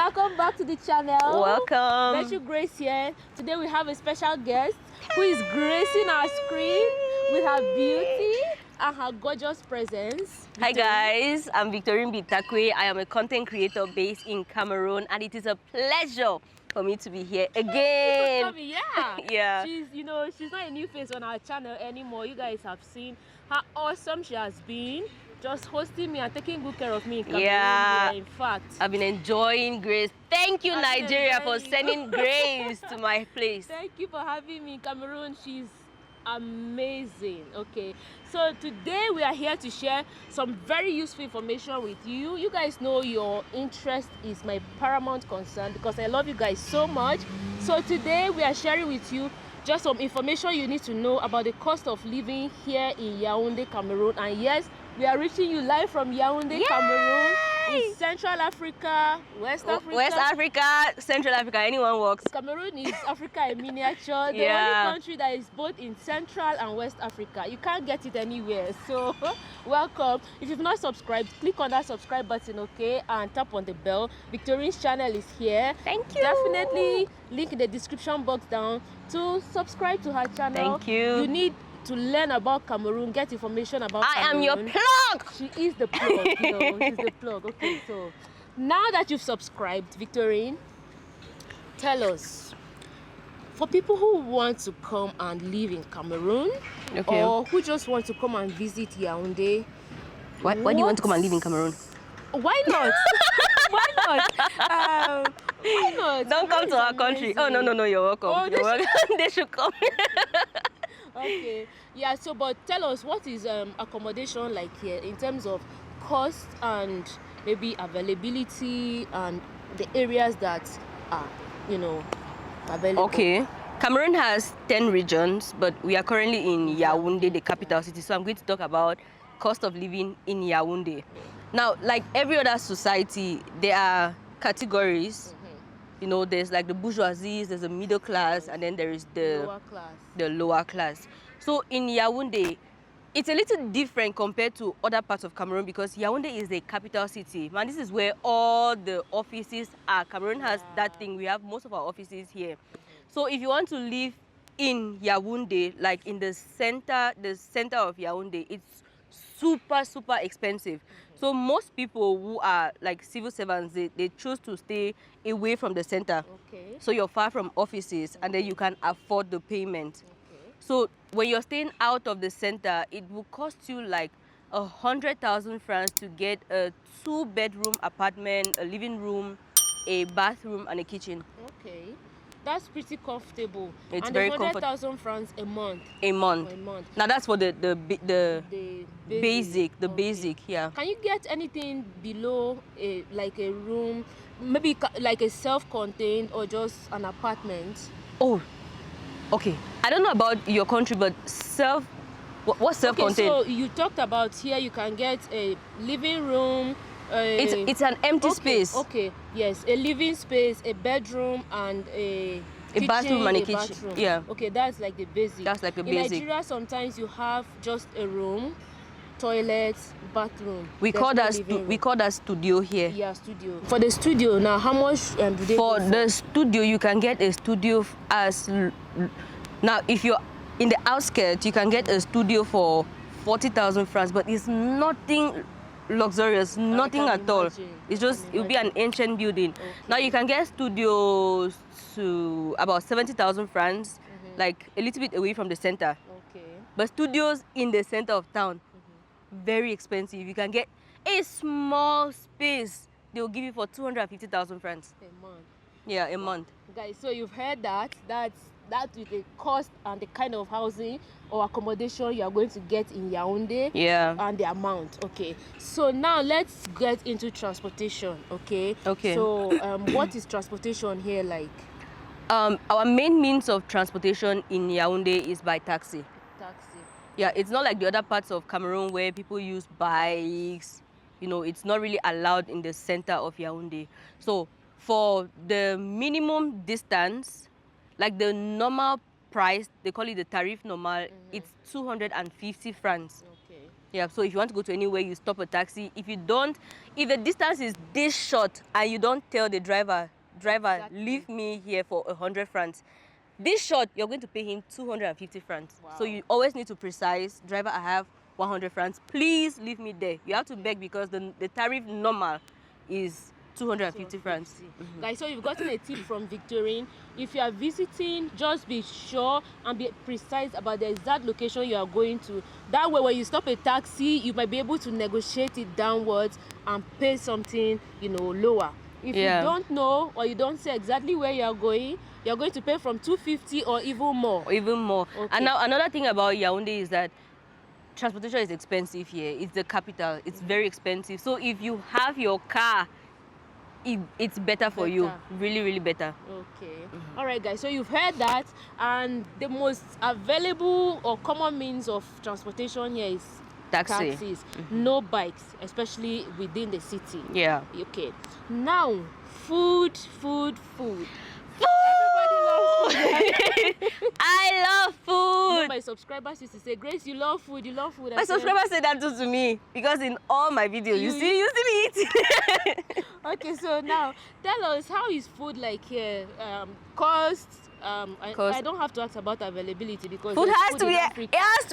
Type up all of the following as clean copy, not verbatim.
Welcome back to the channel. Welcome. Virtue Grace here. Today we have a special guest who is gracing our screen with her beauty and her gorgeous presence. Hi guys, I'm Victorine. I am a content creator based in Cameroon, and it is a pleasure for me to be here again. Yeah. Yeah. She's not a new face on our channel anymore. You guys have seen how awesome she has been, just hosting me and taking good care of me in Cameroon. Yeah. In fact, I've been enjoying Grace. Thank you, Nigeria, for sending Grace to my place. Thank you for having me in Cameroon. She's amazing. Okay, so today we are here to share some very useful information with you. You guys know your interest is my paramount concern because I love you guys so much. So today we are sharing with you just some information you need to know about the cost of living here in Yaounde, Cameroon. And yes, we are reaching you live from Yaounde, Yay! Cameroon, in Central Africa, West Africa. Central Africa, anyone works. Cameroon is Africa in miniature, the only country that is both in Central and West Africa. You can't get it anywhere. So welcome. If you've not subscribed, click on that subscribe button, okay, and tap on the bell. Victorine's channel is here. Thank you. Definitely link in the description box down to subscribe to her channel. Thank you. You need to learn about Cameroon, get information about Cameroon. I am your plug. She is the plug, she's the plug. Okay, so now that you've subscribed, Victorine, tell us, for people who want to come and live in Cameroon, or who just want to come and visit Yaounde, why do you want to come and live in Cameroon? Why not? Why not? Why not? Don't come to our country. Oh, no, you're welcome. Oh, you're welcome. They should come. Okay, yeah, so but tell us, what is accommodation like here in terms of cost and maybe availability and the areas that are, available? Okay, Cameroon has 10 regions, but we are currently in Yaounde, the capital city. So I'm going to talk about cost of living in Yaounde. Now, like every other society, there are categories. There's like the bourgeoisie, there's the middle class, and then there is the lower class. So in Yaounde, it's a little different compared to other parts of Cameroon because Yaounde is the capital city. Man, this is where all the offices are. Cameroon has that thing. We have most of our offices here. So if you want to live in Yaounde, like in the center of Yaounde, it's super expensive. So most people who are like civil servants, they choose to stay away from the center. Okay. So you're far from offices, and then you can afford the payment. Okay. So when you're staying out of the center, it will cost you like 100,000 francs to get a 2-bedroom apartment, a living room, a bathroom, and a kitchen. Okay. That's pretty comfortable. It's very comfortable. 100,000 francs a month. A month. Now that's for the basic, basic, yeah. Can you get anything below like a room, maybe like a self-contained or just an apartment? Oh, okay. I don't know about your country, but what's self-contained? Okay, so you talked about here you can get a living room. It's an empty space. Okay, yes, a living space, a bedroom, and a kitchen, bathroom and a kitchen. Bathroom. Yeah. Okay, that's like the basic. That's like the basic. In Nigeria, sometimes you have just a room, toilet, bathroom. We call that studio here. Yeah, studio. For the studio, now how much do they? For the studio, you can get a studio now if you're in the outskirts, you can get a studio for 40,000 francs, but it's nothing luxurious, nothing at all. It's just, it'll be an ancient building. Okay. Now you can get studios to about 70,000 francs, like a little bit away from the center. Okay. But studios in the center of town, very expensive. You can get a small space, they'll give you for 250,000 francs. A month. Yeah, a month. Guys, so you've heard that. That's with the cost and the kind of housing or accommodation you are going to get in Yaounde. Yeah. And the amount. Okay. So now let's get into transportation. Okay. Okay. So what is transportation here like? Our main means of transportation in Yaounde is by taxi. Taxi. Yeah, it's not like the other parts of Cameroon where people use bikes. It's not really allowed in the center of Yaounde. So for the minimum distance, like the normal price, they call it the tarif normal, it's 250 francs. Okay. Yeah, so if you want to go to anywhere, you stop a taxi. If the distance is this short and you don't tell the driver, Exactly. leave me here for 100 francs. This short, you're going to pay him 250 francs. Wow. So you always need to precise, driver, I have 100 francs. Please leave me there. You have to beg because the tariff normal is 250 francs. Guys, so you've gotten a tip from Victorine. If you are visiting, just be sure and be precise about the exact location you are going to. That way, when you stop a taxi, you might be able to negotiate it downwards and pay something, lower. If you don't know or you don't say exactly where you're going to pay from 250 or even more. Okay. And now another thing about Yaounde is that transportation is expensive here. It's the capital. It's very expensive. So if you have your car, it's better for you. Really, really better. Okay. All right, guys. So you've heard that, and the most available or common means of transportation here is taxis. No bikes, especially within the city. Yeah. Okay. Now, food. I love food. My subscribers used to say, Grace, you love food. My subscribers say that too to me because in all my videos, you see me eat. Okay, so now tell us, how is food like here? Cost. I don't have to ask about availability because food has to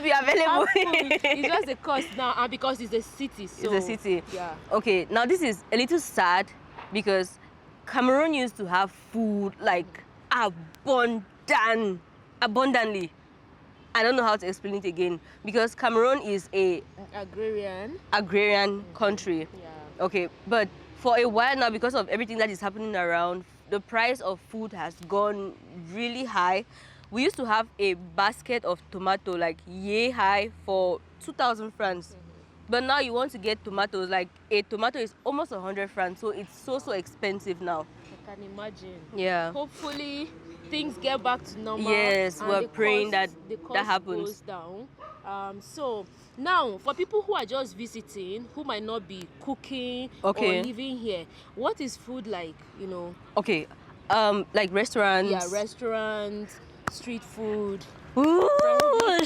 be available. It's just the cost now, and because it's a city. So, it's a city. Yeah. Okay, now this is a little sad because Cameroon used to have food like abundantly. I don't know how to explain it again because Cameroon is a agrarian country. Yeah. Okay, but for a while now, because of everything that is happening around, the price of food has gone really high. We used to have a basket of tomato like yay high for 2,000 francs. But now you want to get tomatoes, like a tomato is almost 100 francs, so it's so expensive now. I can imagine. Yeah. Hopefully things get back to normal. Yes, we're praying that happens. Goes down. So now, for people who are just visiting, who might not be cooking or living here, what is food like? Okay, like restaurants. Yeah, restaurants, street food. Ooh,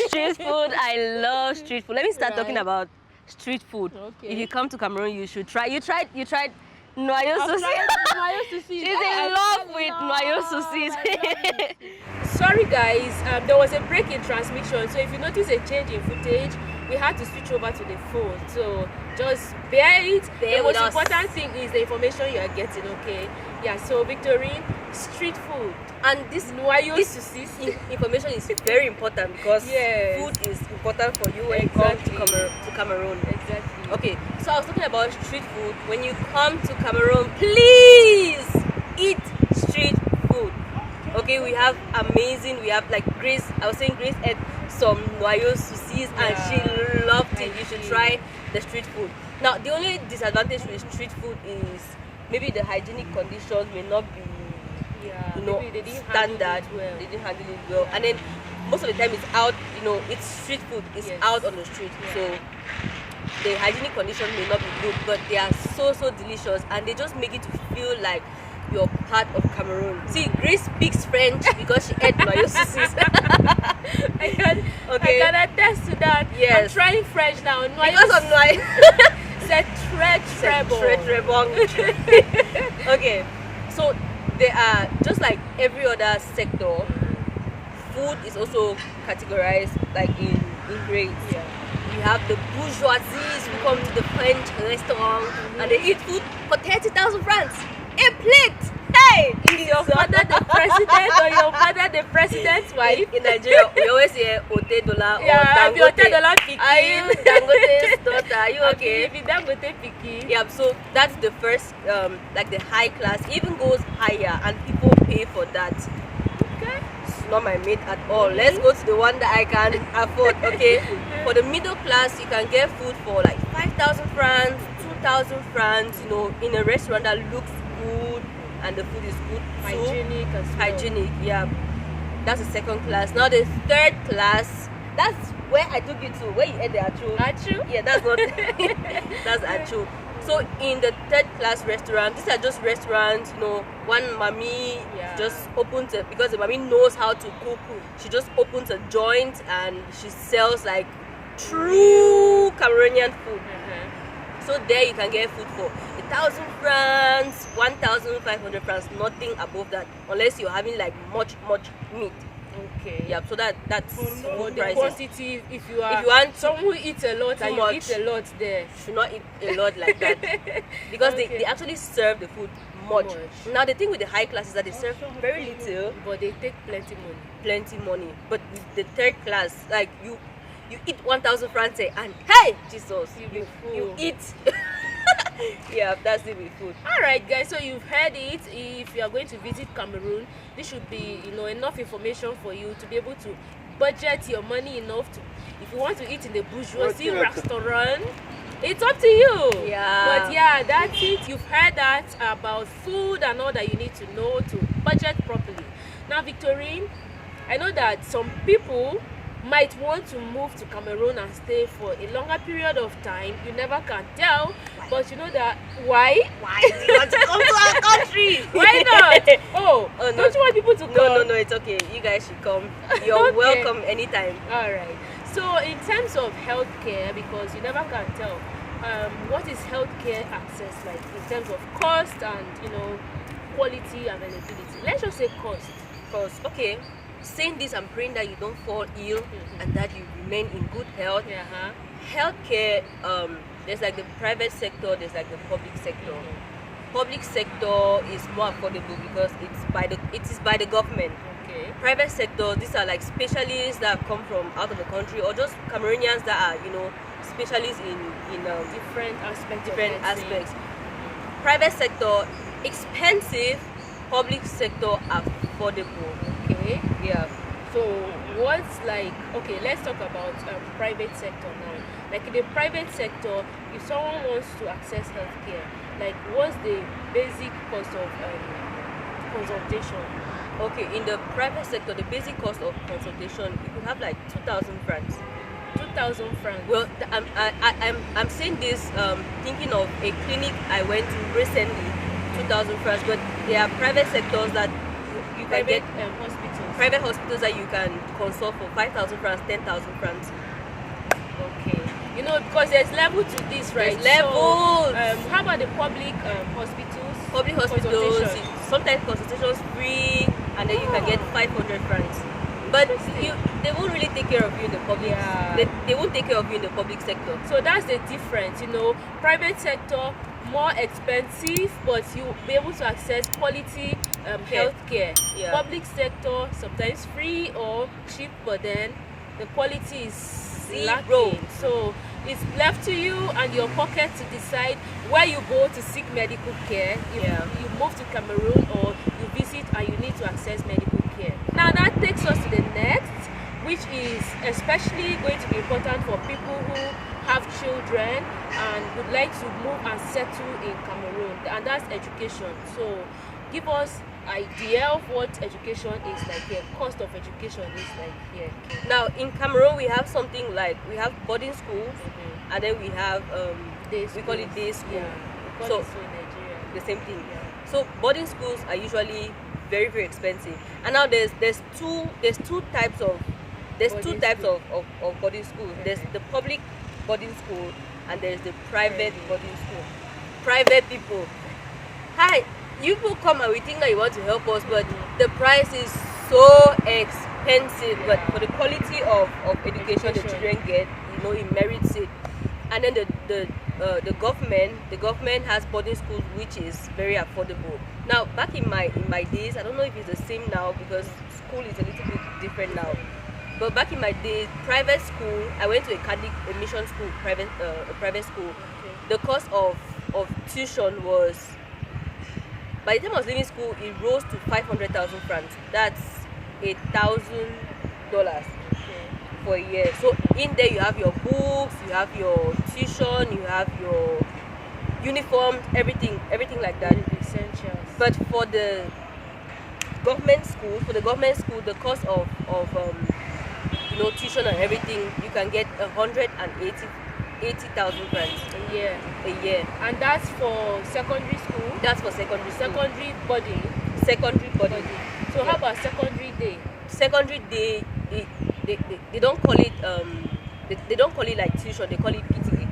street food! I love street food. Let me start talking about street food. Okay. If you come to Cameroon, you should try. You tried noyau saucis. She's in love with noyau saucis. Sorry guys, there was a break in transmission, so if you notice a change in footage, we had to switch over to the phone. So just bear it. The most important thing is the information you are getting. Okay. Yeah. So Victorine, street food. And this information is very important because food is important for you when you come to Cameroon. Exactly. Okay, so I was talking about street food. When you come to Cameroon, please eat street food. Okay, we have like Grace. I was saying Grace ate some noyau saucis and she loved it. You should try the street food. Now, the only disadvantage with street food is maybe the hygienic conditions may not be they didn't standard. They didn't handle it well, and then most of the time it's out. It's street food. It's out on the street, so the hygienic conditions may not be good, but they are so delicious, and they just make it to feel like you're part of Cameroon. See, Grace speaks French because she ate noyau saucis. I can attest to that. Yes. I'm trying French now. Because of noyau. C'est très bon. Okay, so they are just like every other sector. Food is also categorized like in grades. Yeah. We have the bourgeoisies who come to the French restaurant and they eat food for 30,000 francs a plate. Hey, is your father the president or your mother the president's wife? In Nigeria, we always hear Ote Dola or Dangote. Ote Dola Piki. Are you Dangote's daughter? Are you okay? If you Dangote Piki. Yeah, so that's the first, like the high class, even goes higher and people pay for that. Okay. It's not my mate at all. Let's go to the one that I can afford, okay? For the middle class, you can get food for like 5,000 francs, 2,000 francs, in a restaurant that looks good and the food is good too. Hygienic as well. Hygienic, yeah. That's the second class. Now the third class, that's where I took you to, where you ate the achu. Achu? Yeah, that's not that's achu. So in the third class restaurant, these are just restaurants, one mommy just opens it because the mommy knows how to cook. She just opens a joint and she sells like true Cameroonian food. So there you can get food for 1,000 francs, 1,500 francs, nothing above that, unless you're having like much meat. Okay. Yeah, so that's For good the prices. quantity, if you want someone who eats a lot and you much, eat a lot there, you should not eat a lot like that, because Okay. they actually serve the food much. Now the thing with the high class is that they serve very little, but they take plenty money. But with the third class, like you eat 1,000 francs and hey, Jesus, you eat. Yeah, that's it with food. All right, guys. So you've heard it. If you are going to visit Cameroon, this should be enough information for you to be able to budget your money enough to. If you want to eat in the bourgeoisie restaurant, it's up to you. Yeah. But yeah, that's it. You've heard that about food and all that you need to know to budget properly. Now, Victorine, I know that some people might want to move to Cameroon and stay for a longer period of time. You never can tell. Why? But you know that why? Why do you want to come to our country? Why not? Oh no. Don't you want people to come? No, it's okay. You guys should come. You're Okay. welcome anytime. All right. So in terms of healthcare, because you never can tell, what is healthcare access like in terms of cost and quality, availability? Let's just say cost. Because okay, saying this, I'm praying that you don't fall ill and that you remain in good health. Healthcare, there's like the private sector, there's like the public sector. Public sector is more affordable because it is by the government. Okay. Private sector, these are like specialists that come from out of the country, or just Cameroonians that are specialists in Different aspects. Private sector expensive, public sector affordable. Okay. Yeah. So what's like, okay, let's talk about private sector now. Like in the private sector, if someone wants to access healthcare, like what's the basic cost of consultation? Okay, in the private sector, the basic cost of consultation, you could have like 2,000 francs. 2,000 francs. Well, I'm saying this thinking of a clinic I went to recently, 2,000 francs. But there are private sectors that you can get hospitals. Private hospitals that you can consult for 5,000 francs, 10,000 francs. Okay. Because there's level to this, right? There's levels. So, how about the public hospitals? Public hospitals, sometimes consultations free, and then you can get 500 francs. But they won't really take care of you in the public. Yeah. They won't take care of you in the public sector. So that's the difference. Private sector more expensive, but you'll be able to access quality healthcare. Yeah. Public sector sometimes free or cheap, but then the quality is lacking. So it's left to you and your pocket to decide where you go to seek medical care. If you move to Cameroon or you visit and you need to access medical care. Now that takes us to the next, which is especially going to be important for people who have children and would like to move and settle in Cameroon, and that's education. So give us idea of what education is like here, cost of education is like here. Now in Cameroon we have something like, we have boarding schools, and then we have we call it day school. Yeah. So in Nigeria, the same thing. Yeah. So boarding schools are usually very, very expensive. And now there's two types of boarding schools. There's the public boarding school and there's the private boarding school. Private people. Hi, you people come and we think that you want to help us, but the price is so expensive. But for the quality of education the children get, it merits it. And then the government has boarding schools which is very affordable. Now back in my days, I don't know if it's the same now because school is a little bit different now. But back in my days, private school, I went to a mission school, a private school. Okay. The cost of tuition was, by the time I was leaving school, it rose to 500,000 francs. That's $1,000 for a year. So in there you have your books, you have your tuition, you have your uniform, everything like that. Essentials. But for the government school, the cost of tuition and everything, you can get 180,000 francs a year. And that's for secondary school? That's for secondary school. Secondary body. So how about secondary day? Secondary day, they don't call it they don't call it like tuition, they call it PTA.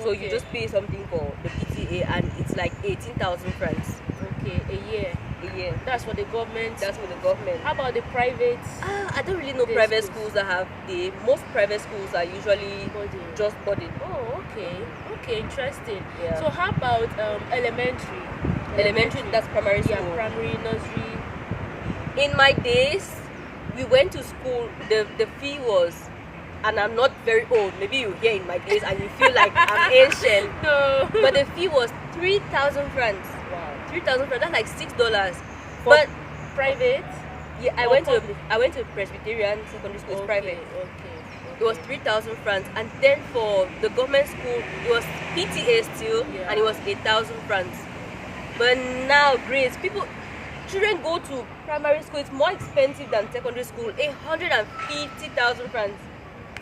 So you Okay. just pay something for the PTA, and it's like 18,000 francs Okay, a year. a year. That's for the government. That's for the government. How about the private? I don't really know Day private schools. schools that have most private schools are usually Boarding. just boarding. Oh, okay. Okay, interesting. Yeah. So how about elementary? Elementary, that's primary school. Yeah, primary, nursery. In my days, we went to school, the fee was, and I'm not very old, maybe you hear in my days and you feel like I'm ancient, No. but the fee was 3,000 francs. Wow. 3,000 francs, that's like $6. For But private? yeah, I or went public? to Presbyterian secondary school, it's Okay, private. Okay. It was 3,000 francs, and then for the government school, it was PTA still, Yeah. and it was 8,000 francs. But now, Grace, children go to primary school, it's more expensive than secondary school, 150,000 francs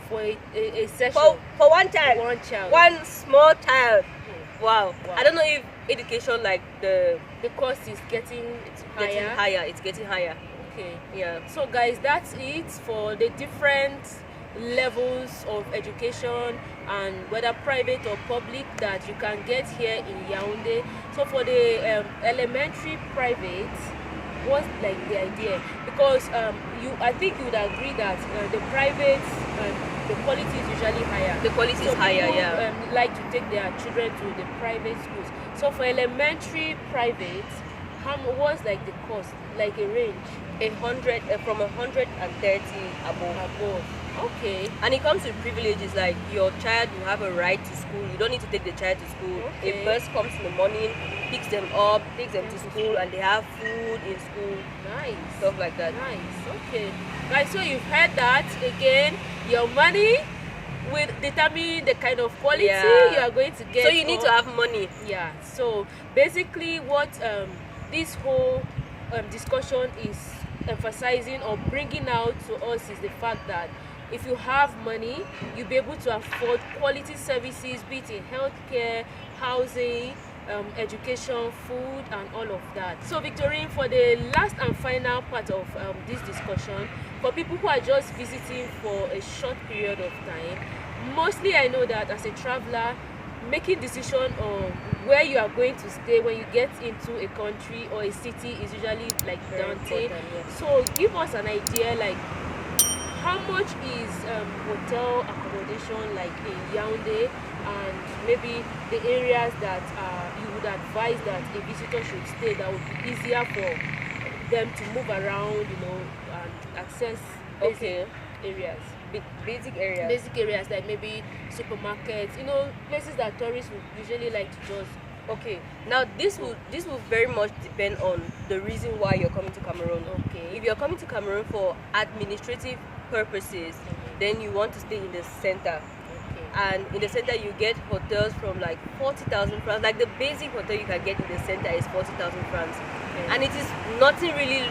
For a session. for one child, One child. one small child. Wow. Wow. I don't know if education, like The cost is getting getting higher. higher, it's getting higher. Okay. Yeah. So guys, that's it for the different levels of education, and whether private or public, that you can get here in Yaounde. So for the elementary private, what's like the idea? Because I think you would agree that the private, the quality is usually higher. The quality So is higher, people, yeah. like to take their children to the private schools. So for elementary private, what's like the cost, like a range? 100 from 130 above. Above. Okay. And it comes with privileges, like your child will have a right to school. You don't need to take the child to school. Okay. A bus comes in the morning, picks them up, takes them to school, and they have food in school, Nice. stuff like that. Nice. Okay. Guys, so you've heard that. Again, your money will determine the kind of quality Yeah. you are going to get. So you need to have money. Yeah. So basically, what this whole discussion is emphasizing or bringing out to us is the fact that if you have money, you'll be able to afford quality services, be it in healthcare, housing, education, food, and all of that. So Victorine, for the last and final part of this discussion, for people who are just visiting for a short period of time, mostly I know that as a traveler, making decision on where you are going to stay when you get into a country or a city is usually like Very daunting. important, yes. So give us an idea, like how much is hotel accommodation like in Yaounde, and maybe the areas that you would advise that a visitor should stay, that would be easier for them to move around, and access basic areas. Basic areas. Basic areas like maybe supermarkets, places that tourists would usually like to just. Okay. Now this will very much depend on the reason why you're coming to Cameroon. Okay. If you're coming to Cameroon for administrative purposes, then you want to stay in the center. Okay. And in the center you get hotels from like 40,000 francs. Like the basic hotel you can get in the center is 40,000 francs. Okay. And it is nothing really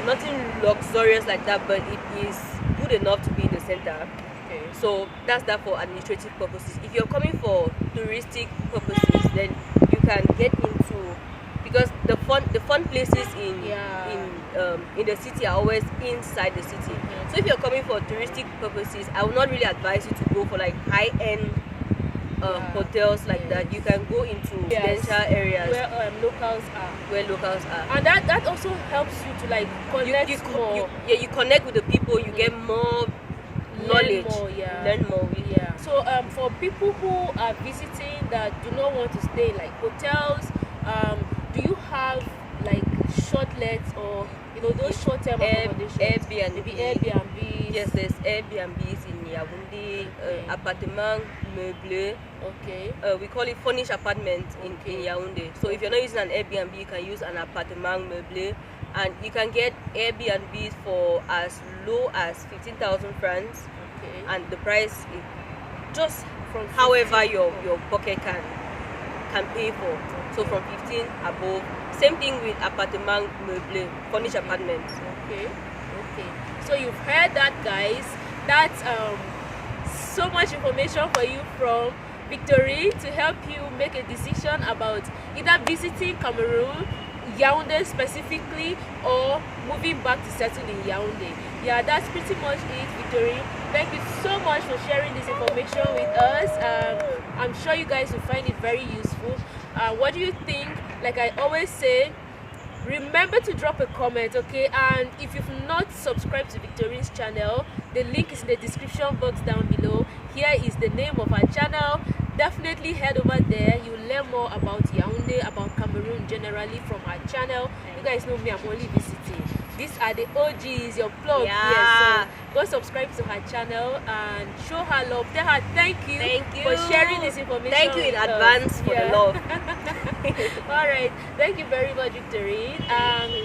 nothing luxurious like that, but it is good enough to be in the center. Okay. So that's that for administrative purposes. If you're coming for touristic purposes, then you can get into, because the fun places in the city are always inside the city. Mhm. So if you're coming for touristic purposes, I would not really advise you to go for like high-end hotels like that. You can go into residential areas where locals are, and and that also helps you to like connect more. you connect with the people. You get more knowledge, learn more. Yeah. So for people who are visiting that do not want to stay like hotels, do you have like shortlets or those short-term accommodations? Airbnb. Maybe Airbnb. Yes, there's Airbnbs in Yaounde, appartement meublé. Okay. We call it furnished apartment in Yaounde. So if you're not using an Airbnb, you can use an appartement meublé, and you can get Airbnbs for as low as 15,000 francs. Okay. And the price is just From however your pocket can pay for. So from 15 above. Same thing with appartement meublé, furnished apartments. Okay. So you've heard that, guys. That's so much information for you from Victorine to help you make a decision about either visiting Cameroon, Yaounde specifically, or moving back to settle in Yaounde. Yeah, that's pretty much it, Victorine. Thank you so much for sharing this information with us. I'm sure you guys will find it very useful. What do you think? Like I always say, remember to drop a comment, okay? And if you've not subscribed to Victorine's channel, the link is in the description box down below. Here is the name of our channel. Definitely head over there. You'll learn more about Yaounde, about Cameroon generally from our channel. You guys know me, I'm only visiting. These are the OGs, your plug here. So go subscribe to her channel and show her love. Tell her thank you for sharing this information. Thank you in advance for the love. Alright, thank you very much, Victorine.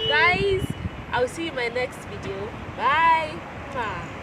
Guys, I'll see you in my next video. Bye.